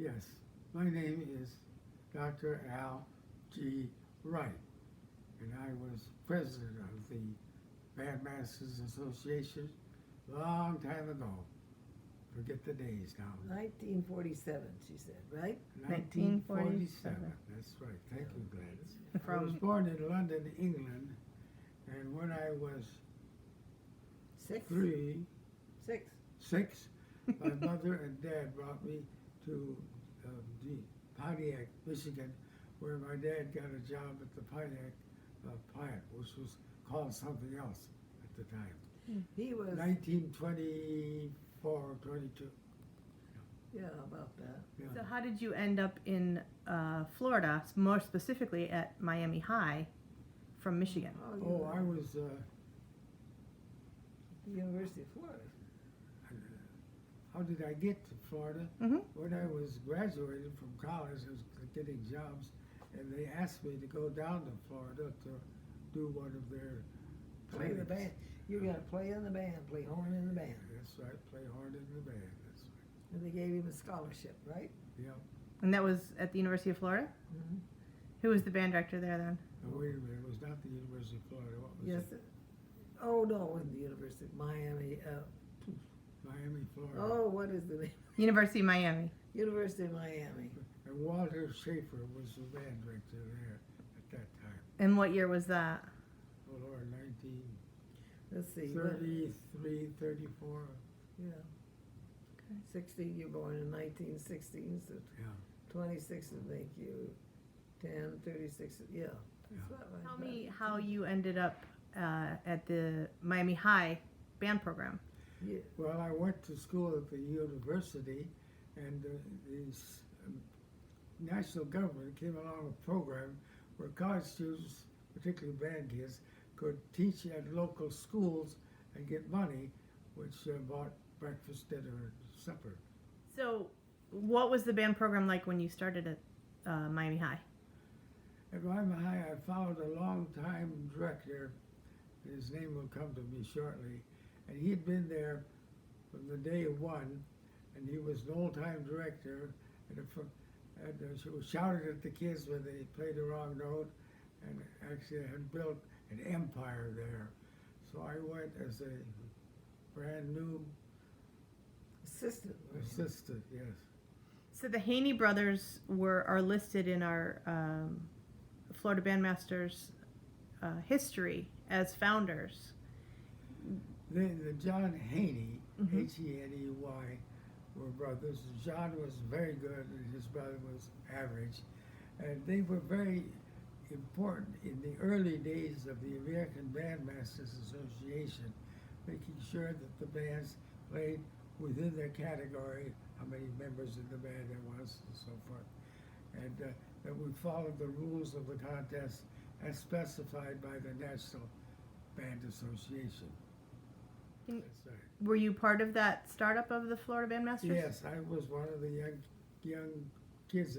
Yes, my name is Dr. Al G. Wright, and I was president of the Bandmasters Association long time ago. Forget the days now. 1947, she said, right? 1947. That's right. Thank you, Gladys. I was born in London, England, and when I was Six? six, my mother and dad brought me to Pontiac, Michigan, where my dad got a job at the Pontiac plant, which was called something else at the time. He was, 1924, 22. yeah, about that. Yeah. So how did you end up in Florida, more specifically at Miami High from Michigan? Oh, I was, the University of Florida. how did I get to Florida? Mm-hmm. When I was graduating from college, I was getting jobs, and they asked me to go down to Florida to do one of their Play the clinics. band. You got to play in the band, play horn in the band. That's right, play hard in the band, that's right. And they gave him a scholarship, right? Yeah. And that was at the University of Florida? Mm-hmm. Who was the band director there then? Now, wait a minute, it was not the University of Florida, what was Yes. it? Oh, no, in the University of Miami. Miami, Florida. Oh, what is the name? University of Miami. University of Miami. And Walter Schaefer was the band director there at that time. And what year was that? Oh Lord, Let's see. 1933, 34, Yeah. 60, you're born in 1916, so yeah. 26 would make you 10, 36, yeah. That's Yeah. about right. Tell me how you ended up at the Miami High band program. Yeah. Well, I went to school at the university, and the national government came along with a program where college students, particularly band kids, could teach at local schools and get money, which bought breakfast, dinner, and supper. So what was the band program like when you started at Miami High? At Miami High, I followed a long-time director. His name will come to me shortly. And he'd been there from the day one, and he was an old-time director, and she was shouted at the kids when they played the wrong note, and actually had built an empire there. So I went as a brand new Assistant. assistant, yes. So the Haney brothers are listed in our Florida Bandmasters history as founders. The John Haney, Mhm. Heney, were brothers. John was very good, and his brother was average. And they were very important in the early days of the American Bandmasters Association, making sure that the bands played within their category, how many members in the band there was, and so forth. And that we followed the rules of the contest as specified by the National Band Association. Mm. That's right. Were you part of that startup of the Florida Bandmasters? Yes, I was one of the young kids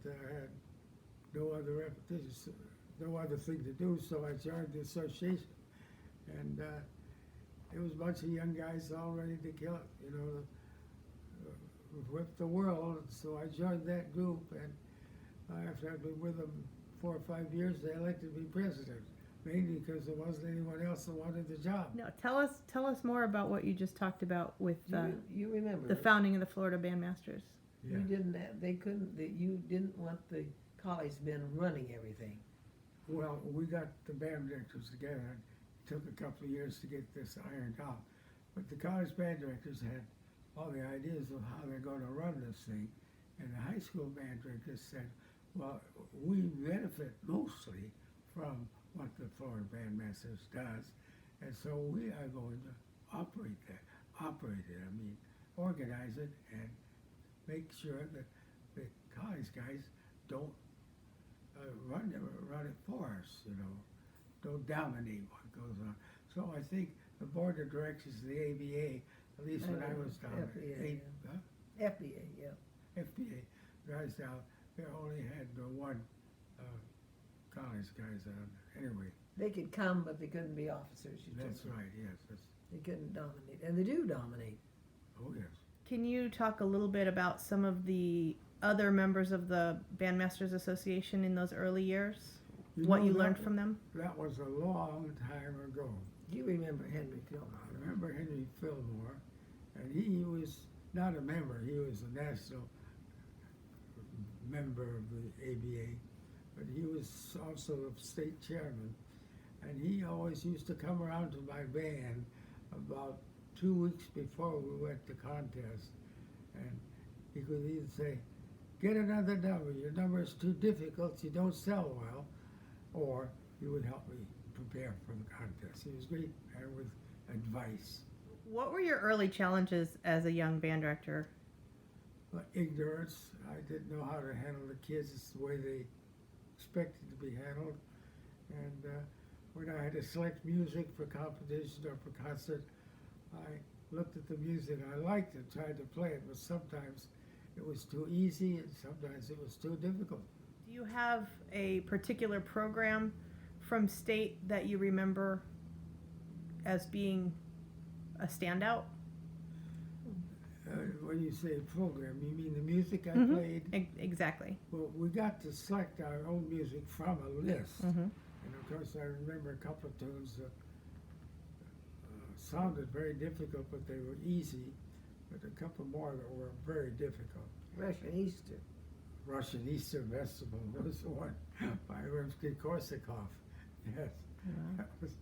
that had no other repetition, no other thing to do, so I joined the association. And it was a bunch of young guys all ready to kill it, you know, whip the world. So I joined that group, and after I'd been with them 4 or 5 years, they elected me president, mainly because there wasn't anyone else that wanted the job. No, tell us more about what you just talked about with You remember. the founding of the Florida Bandmasters. Yeah. You didn't have, you didn't want the college men running everything. Well, we got the band directors together. It took a couple of years to get this ironed out. But the college band directors had all the ideas of how they're going to run this thing. And the high school band directors said, well, we benefit mostly from what the Florida Bandmasters does. And so we are going to operate it, organize it, and make sure that the college guys don't run it for us, you know, don't dominate what goes on. So I think the board of directors of the ABA, at least when I was down FBA, there, FBA, yeah. FBA guys down, they only had one college guys on. Anyway, They could come, but they couldn't be officers. that's right, yes. They couldn't dominate, and they do dominate. Oh, yes. Can you talk a little bit about some of the other members of the Bandmasters Association in those early years? What know, you learned from them? That was a long time ago. You remember Henry Fillmore? I remember Henry Fillmore, and he was not a member. He was a national member of the ABA, but he was also the state chairman. And he always used to come around to my band about 2 weeks before we went to contest, and he could either say, "Get another number. Your number is too difficult. You don't sell well," or he would help me prepare for the contest. He was great with advice. What were your early challenges as a young band director? But ignorance. I didn't know how to handle the kids the way they expected to be handled, and when I had to select music for competition or for concert, I looked at the music. I liked it, tried to play it, but sometimes it was too easy and sometimes it was too difficult. Do you have a particular program from state that you remember as being a standout? When you say program, you mean the music I Mhm. played? Exactly. Well, we got to select our own music from a list. Mm-hmm. And of course, I remember a couple of tunes that sounded very difficult, but they were easy. But a couple more that were very difficult. Russian Easter. Russian Easter Festival was the one by Rimsky-Korsakov. Yes, that was a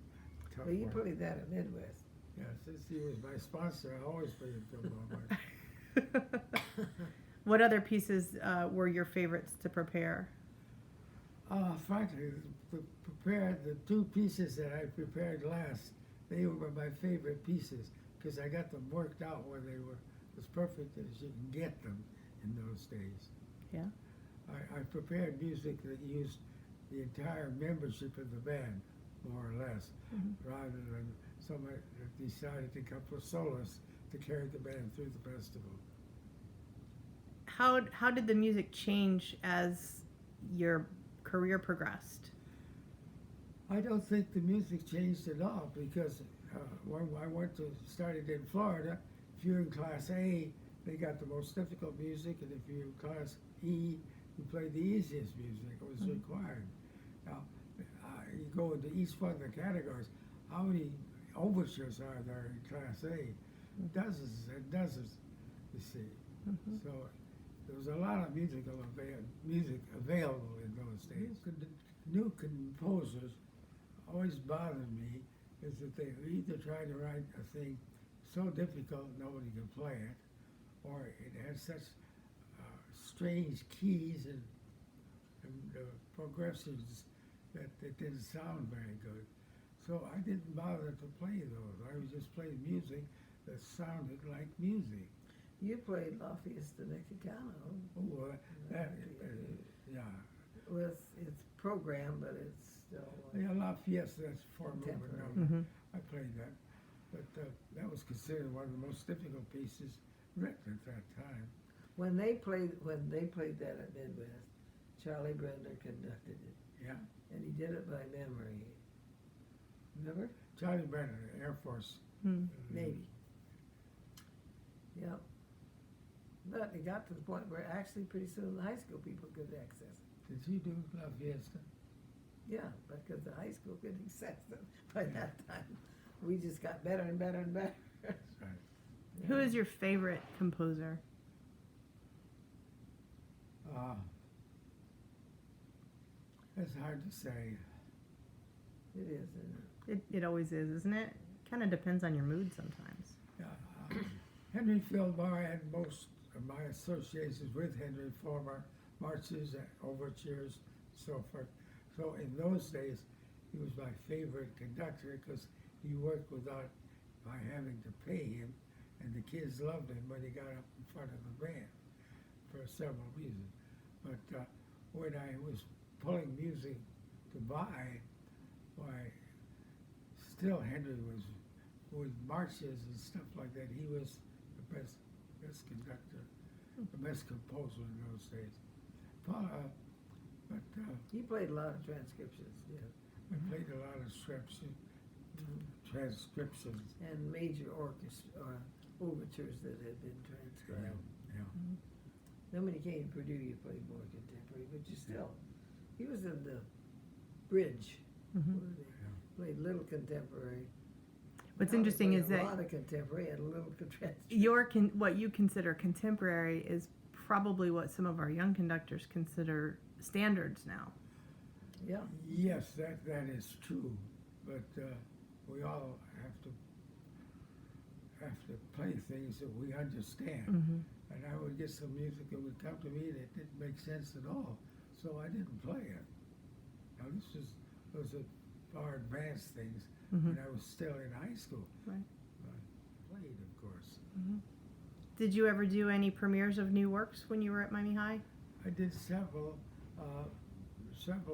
tough Well, you one. played that at Midwest. Yeah, since he was my sponsor, I always played it to him. What other pieces were your favorites to prepare? Frankly, the two pieces that I prepared last, they were my favorite pieces because I got them worked out where they were as perfect as you can get them in those days. Yeah. I prepared music that used the entire membership of the band, more or less, rather than somebody that decided to couple of soloists to carry the band through the festival. How did the music change as your career progressed? I don't think the music changed at all because when I started in Florida, if you're in Class A, they got the most difficult music, and if you're in Class E, you played the easiest music. It was required. Now, you go into each one of the categories. How many overtures are there in Class A? Dozens and dozens, you see. So there was a lot of music available in those days. New composers always bothered me is that they either try to write a thing so difficult nobody can play it, or it has such strange keys and progressions that it didn't sound very good. So I didn't bother to play those. I would just play music that sounded like music. You played La Fiesta Mexicana. Oh, that, yeah. With its program, but it's still. Yeah, La Fiesta, that's four movement Contemporary. number. I played that. But that was considered one of the most difficult pieces written at that time. When they played that at Midwest, Charlie Brender conducted it, Yeah. and he did it by memory. Remember? Charlie Brennan, Air Force. Navy. Yep. But it got to the point where actually pretty soon the high school people could access it. Did you do La Fiesta? Yeah, because the high school could access them by that time. We just got better and better and better. That's right. Who is your favorite composer? It's hard to say. It is, isn't it? It always is, isn't it? Kind of depends on your mood sometimes. Yeah, Henry Fillmore, I had most of my associations with Henry Fillmore, marches, overtures, so forth. So in those days, he was my favorite conductor because he worked without my having to pay him, and the kids loved him when he got up in front of the band for several reasons. But when I was pulling music to buy, why, still Henry was, with marches and stuff like that, he was the best conductor, the best composer in those days. You played a lot of transcriptions, yeah. I played a lot of transcriptions. And major orchestra, or overtures that had been Yeah, transcribed. yeah. Then when he came to Purdue, you played more contemporary, but you still, he was in the bridge, Mhm. where they played little contemporary. What's Now they interesting play is a that lot of contemporary and a little contrast. what you consider contemporary is probably what some of our young conductors consider standards now. Yeah, Yes, that is true, but we all have to play things that we understand. Mm-hmm. And I would get some music that would come to me that didn't make sense at all, so I didn't play it. Now those are far advanced things Mm-hmm. when I was still in high school. Right. I played, of course. Mm-hmm. Did you ever do any premieres of new works when you were at Miami High? I did several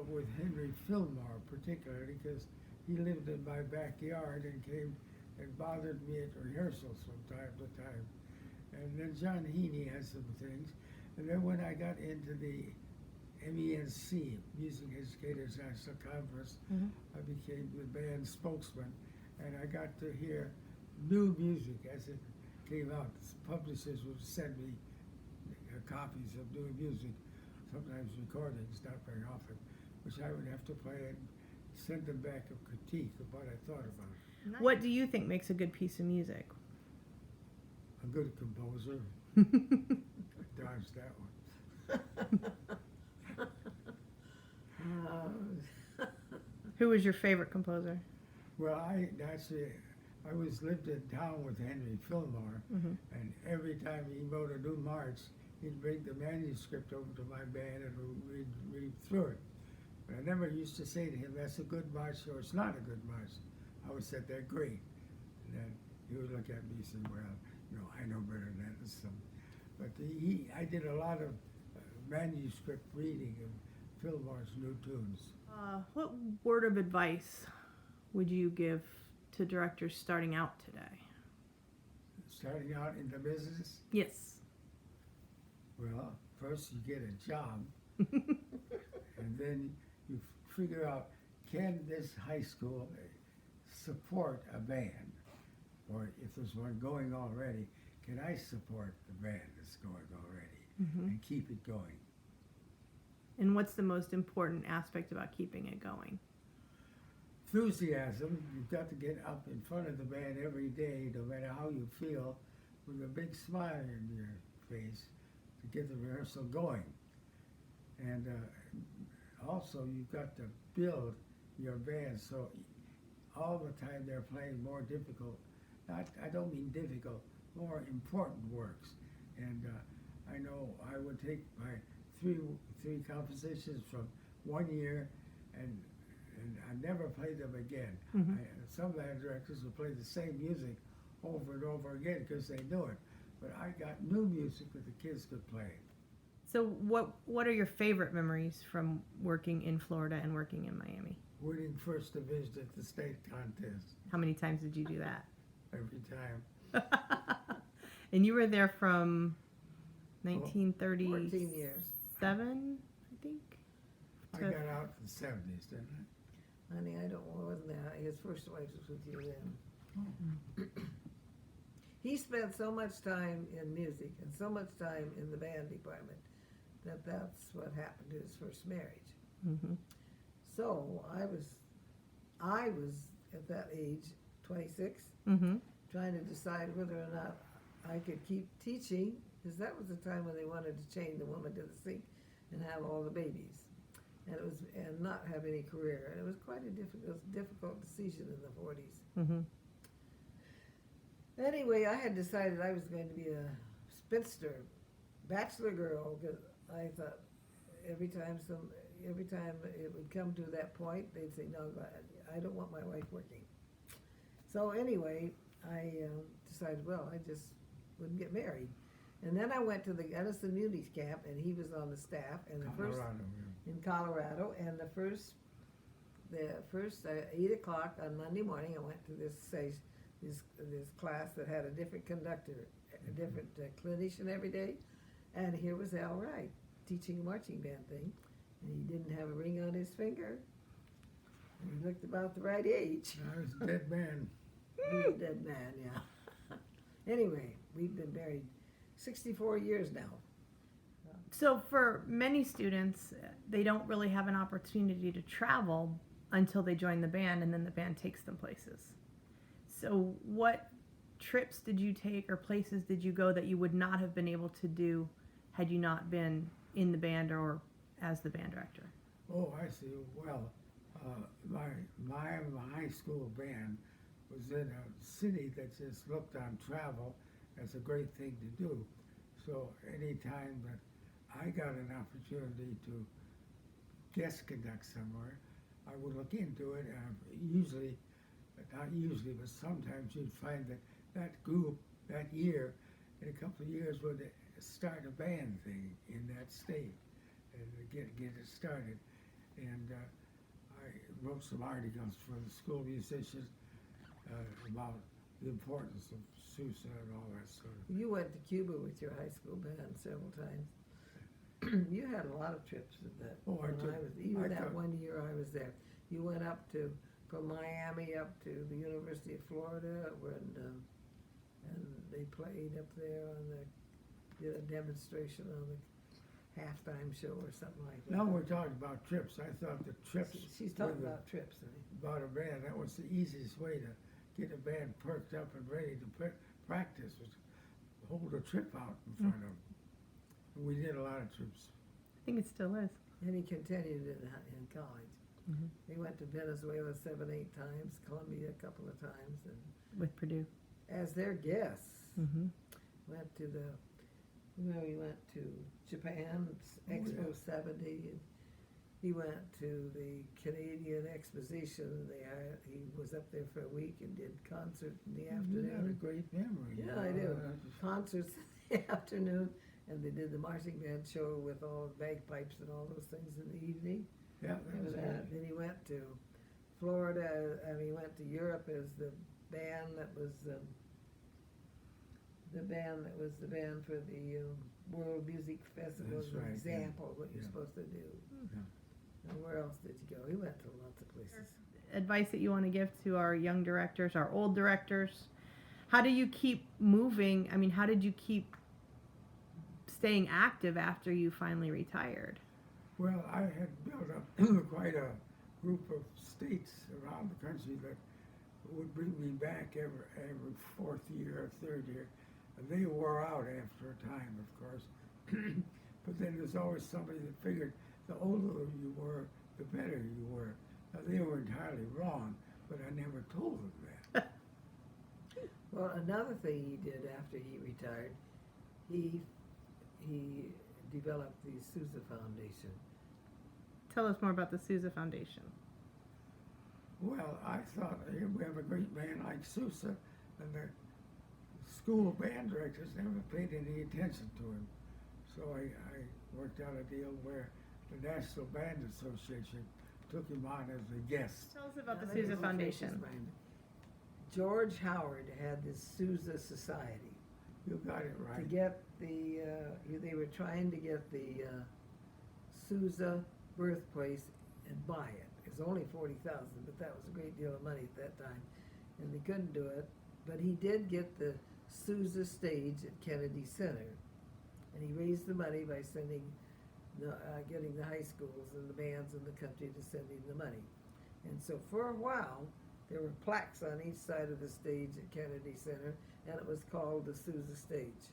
with Henry Fillmore particularly because he lived in my backyard and came and bothered me at rehearsals from time to time. And then John Heaney had some things. And then when I got into the MENC, Music Educators National Conference, Mhm. I became the band spokesman, and I got to hear new music as it came out. Publishers would send me copies of new music, sometimes recordings, not very often, which I would have to play and send them back a critique of what I thought about it. What do you think makes a good piece of music? A good composer, dodged that one. Who was your favorite composer? Well, I lived in town with Henry Fillmore, Mm-hmm. and every time he wrote a new march, he'd bring the manuscript over to my band and we'd read through it. But I never used to say to him, "That's a good march," or "It's not a good march." I always said, "They're great." And then he would look at me and say, "Well, I know better than that." But I did a lot of manuscript reading of Fillmore's new tunes. What word of advice would you give to directors starting out today? Starting out in the business, Yes. well, first you get a job, and then you figure out, can this high school support a band? Or if there's one going already, can I support the band that's going already Mm-hmm. and keep it going? And what's the most important aspect about keeping it going? Enthusiasm, you've got to get up in front of the band every day, no matter how you feel, with a big smile in your face to get the rehearsal going. And also you've got to build your band so all the time they're playing more difficult, I don't mean difficult, more important works. And I know I would take my three compositions from one year and I never played them again. Mm-hmm. Some band directors would play the same music over and over again because they knew it. But I got new music that the kids could play. So what are your favorite memories from working in Florida and working in Miami? Winning first division at the state contest How many times did you do that? every time. And you were there from 1937, 14 years. I think? I got out in the 70s, didn't I? Honey, I wasn't there. His first wife was with you then. He spent so much time in music and so much time in the band department that's what happened to his first marriage. Mm-hmm. So I was at that age, 26, Mm-hmm. trying to decide whether or not I could keep teaching, because that was the time when they wanted to chain the woman to the seat and have all the babies, and not have any career. And it was quite a difficult decision in the 40s. Mm-hmm. Anyway, I had decided I was going to be a spinster, bachelor girl, because I thought every time it would come to that point, they'd say, "No, I don't want my wife working." So anyway, I decided, well, I just wouldn't get married. And then I went to the Gunnison Munis camp, and he was on the staff, and Colorado. in Colorado, and the first 8 o'clock on Monday morning, I went to this class that had a different conductor, a different clinician every day, and here was Al Wright teaching a marching band thing, and he didn't have a ring on his finger, and he looked about the right age. I was a dead man. He was a dead man, yeah. Anyway, we've been married 64 years now. So for many students, they don't really have an opportunity to travel until they join the band, and then the band takes them places. So what trips did you take or places did you go that you would not have been able to do had you not been in the band or as the band director? Oh, I see. Well, my high school band was in a city that just looked on travel as a great thing to do. So anytime that I got an opportunity to guest conduct somewhere, I would look into it, and usually, not usually, but sometimes you'd find that that group that year, in a couple of years, would start a band thing in that state and get it started. And I wrote some articles for the school musicians about the importance of Sousa and all that sort of thing. You went to Cuba with your high school band several times. You had a lot of trips at that. Oh, I when took- I was, even I that took- one year I was there. You went up to, from Miami up to the University of Florida, and they played up there on did a demonstration on the halftime show or something like that. Now we're talking about trips. I thought the trips She's talking with about trips, honey. about a band, that was the easiest way to get a band perked up and ready to practice, was to hold a trip out in front of them. And we did a lot of trips. I think it still is. And he continued in college. Mhm. He went to Venezuela 7-8 times, Colombia a couple of times, and With Purdue. as their guests. Mm-hmm. Went to he went to Japan, Expo yeah. 70. And he went to the Canadian Exposition. He was up there for a week and did concerts in the You had a afternoon. great memory. Yeah, I do. Concerts in the afternoon, and they did the marching band show with all the bagpipes and all those things in the evening. Yeah, that was good. Then he went to Florida, he went to Europe as the band that was the band for the World Music Festival, That's as an right, yeah. example of what you're Yeah. supposed to do. Yeah. And where else did you go? He went to lots of places. Advice that you want to give to our young directors, our old directors? How do you keep moving? I mean, how did you keep staying active after you finally retired? Well, I had built up quite a group of states around the country that would bring me back every fourth year or third year. And they wore out after a time, of course. But then there's always somebody that figured the older you were, the better you were. Now, they were entirely wrong, but I never told them that. Well, another thing he did after he retired, he developed the Sousa Foundation. Tell us more about the Sousa Foundation. Well, I thought, here we have a great man like Sousa, and the school band directors never paid any attention to him. So I worked out a deal where the National Band Association took him on as a guest. Tell us about Now, the let me Sousa refresh Foundation. his mind. George Howard had this Sousa Society. You got it To right. get they were trying to get the Sousa birthplace and buy it. It was only $40,000, but that was a great deal of money at that time, and they couldn't do it. But he did get the Sousa stage at Kennedy Center, and he raised the money by getting the high schools and the bands in the country to send him the money. And so for a while, there were plaques on each side of the stage at Kennedy Center, and it was called the Sousa stage.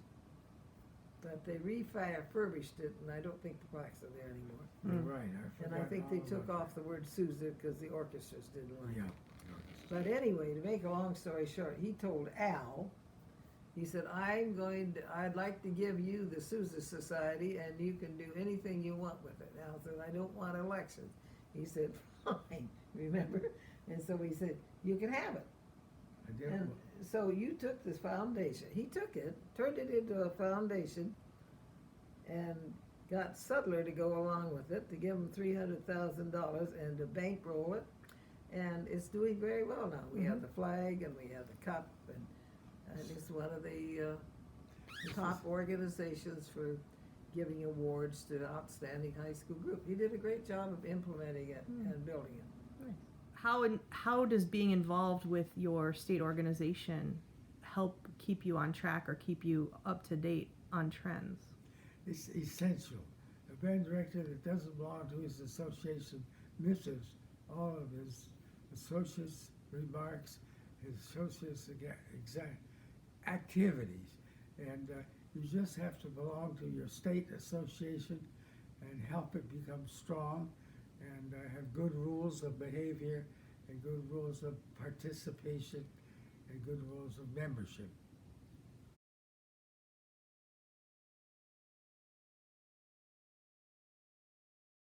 But they refurbished it, and I don't think the plaques are there anymore. You're right. And I think they took off the word Sousa because the orchestras didn't like Yeah. it. But anyway, to make a long story short, he told Al, he said, I'd like to give you the Sousa Society, and you can do anything you want with it. Al said, I don't want elections. He said, fine, remember? And so he said, you can have it. I did. And so you took this foundation, he took it, turned it into a foundation, and got Sutler to go along with it, to give him $300,000 and to bankroll it, and it's doing very well now. We have the flag, and we have the cup, and it's one of the top organizations for giving awards to outstanding high school group. He did a great job of implementing it and building it. How does being involved with your state organization help keep you on track or keep you up to date on trends? It's essential. A band director that doesn't belong to his association misses all of his associates' remarks, his associates' exact activities. And you just have to belong to your state association and help it become strong and have good rules of behavior and good rules of participation and good rules of membership.